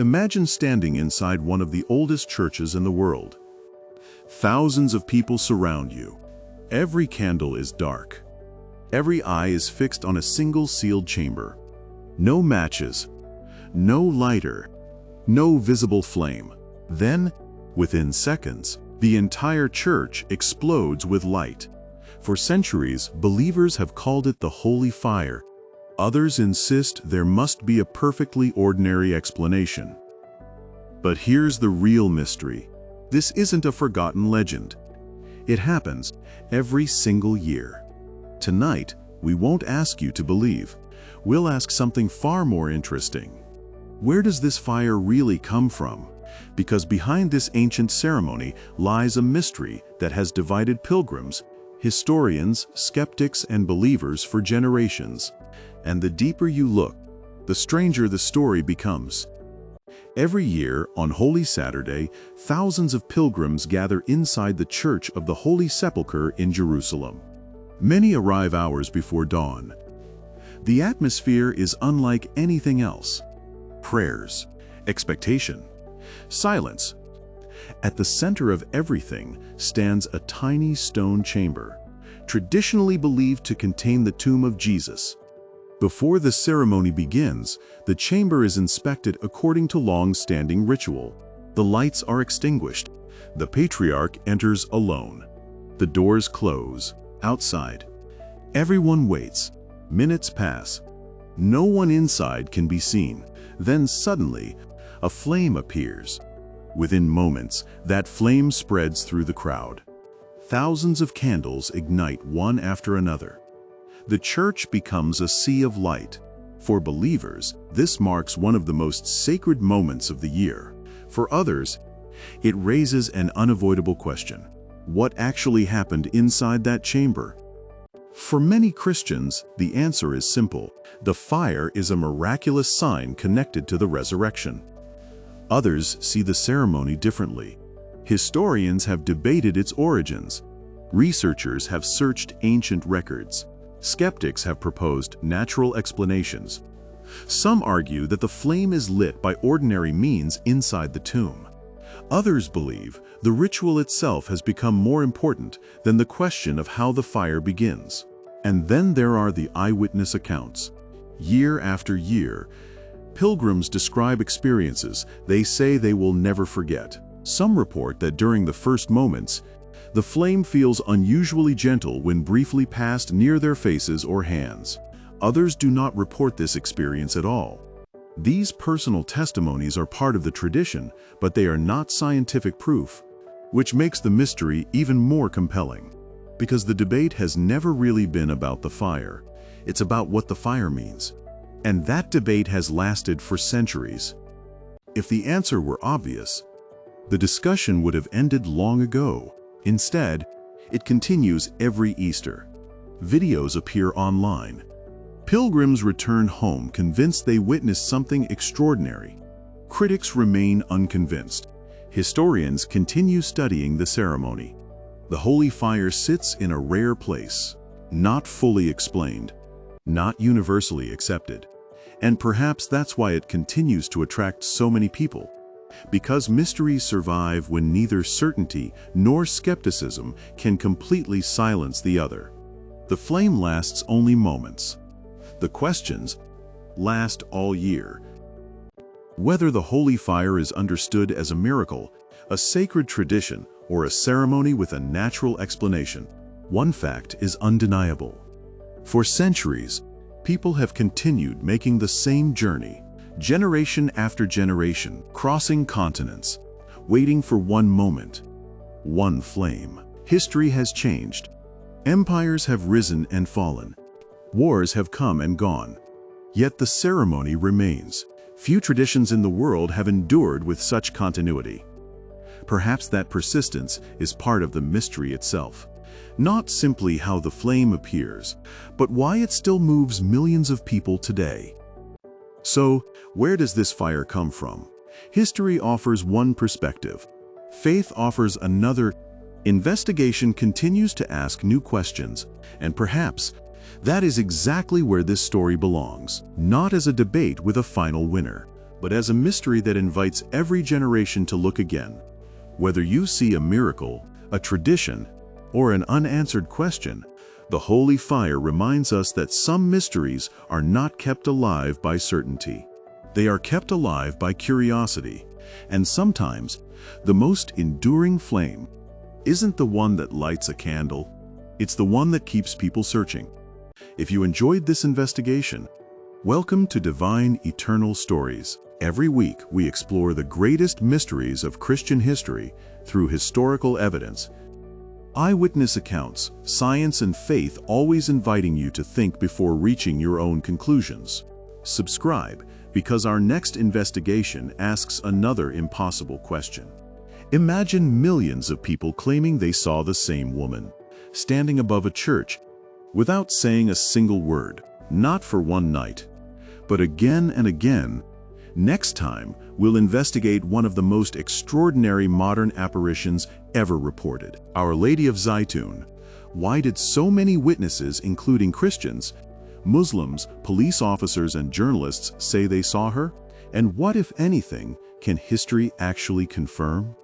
Imagine standing inside one of the oldest churches in the world. Thousands of people surround you. Every candle is dark. Every eye is fixed on a single sealed chamber. No matches, no lighter, no visible flame. Then, within seconds, the entire church explodes with light. For centuries, believers have called it the holy fire. Others insist there must be a perfectly ordinary explanation. But here's the real mystery. This isn't a forgotten legend. It happens every single year. Tonight, we won't ask you to believe. We'll ask something far more interesting. Where does this fire really come from? Because behind this ancient ceremony lies a mystery that has divided pilgrims, historians, skeptics, and believers for generations. And the deeper you look, the stranger the story becomes. Every year, on Holy Saturday, thousands of pilgrims gather inside the Church of the Holy Sepulchre in Jerusalem. Many arrive hours before dawn. The atmosphere is unlike anything else. Prayers, expectation, silence. At the center of everything stands a tiny stone chamber, traditionally believed to contain the tomb of Jesus. Before the ceremony begins, the chamber is inspected according to long-standing ritual. The lights are extinguished. The patriarch enters alone. The doors close. Outside, everyone waits. Minutes pass. No one inside can be seen. Then suddenly, a flame appears. Within moments, that flame spreads through the crowd. Thousands of candles ignite one after another. The church becomes a sea of light. For believers, this marks one of the most sacred moments of the year. For others, it raises an unavoidable question. What actually happened inside that chamber? For many Christians, the answer is simple. The fire is a miraculous sign connected to the resurrection. Others see the ceremony differently. Historians have debated its origins. Researchers have searched ancient records. Skeptics have proposed natural explanations. Some argue that the flame is lit by ordinary means inside the tomb. Others believe the ritual itself has become more important than the question of how the fire begins. And then there are the eyewitness accounts. Year after year, pilgrims describe experiences they say they will never forget. Some report that during the first moments, the flame feels unusually gentle when briefly passed near their faces or hands. Others do not report this experience at all. These personal testimonies are part of the tradition, but they are not scientific proof, which makes the mystery even more compelling. Because the debate has never really been about the fire. It's about what the fire means. And that debate has lasted for centuries. If the answer were obvious, the discussion would have ended long ago. Instead, it continues every Easter. Videos appear online. Pilgrims return home convinced they witnessed something extraordinary. Critics remain unconvinced. Historians continue studying the ceremony. The holy fire sits in a rare place, not fully explained, not universally accepted. And perhaps that's why it continues to attract so many people. Because mysteries survive when neither certainty nor skepticism can completely silence the other. The flame lasts only moments. The questions last all year. Whether the holy fire is understood as a miracle, a sacred tradition, or a ceremony with a natural explanation, one fact is undeniable. For centuries, people have continued making the same journey. Generation after generation, crossing continents, waiting for one moment, one flame. History has changed. Empires have risen and fallen. Wars have come and gone. Yet the ceremony remains. Few traditions in the world have endured with such continuity. Perhaps that persistence is part of the mystery itself. Not simply how the flame appears, but why it still moves millions of people today. So, where does this fire come from? History offers one perspective. Faith offers another. Investigation continues to ask new questions, and perhaps that is exactly where this story belongs. Not as a debate with a final winner, but as a mystery that invites every generation to look again. Whether you see a miracle, a tradition, or an unanswered question, the holy fire reminds us that some mysteries are not kept alive by certainty. They are kept alive by curiosity, and sometimes the most enduring flame isn't the one that lights a candle, it's the one that keeps people searching. If you enjoyed this investigation, welcome to Divine Eternal Stories. Every week we explore the greatest mysteries of Christian history through historical evidence, eyewitness accounts, science and faith, always inviting you to think before reaching your own conclusions. Subscribe, because our next investigation asks another impossible question. Imagine millions of people claiming they saw the same woman, standing above a church, without saying a single word, not for one night, but again and again. Next time, we'll investigate one of the most extraordinary modern apparitions ever reported, Our Lady of Zaytun. Why did so many witnesses, including Christians, Muslims, police officers, and journalists, say they saw her? And what, if anything, can history actually confirm?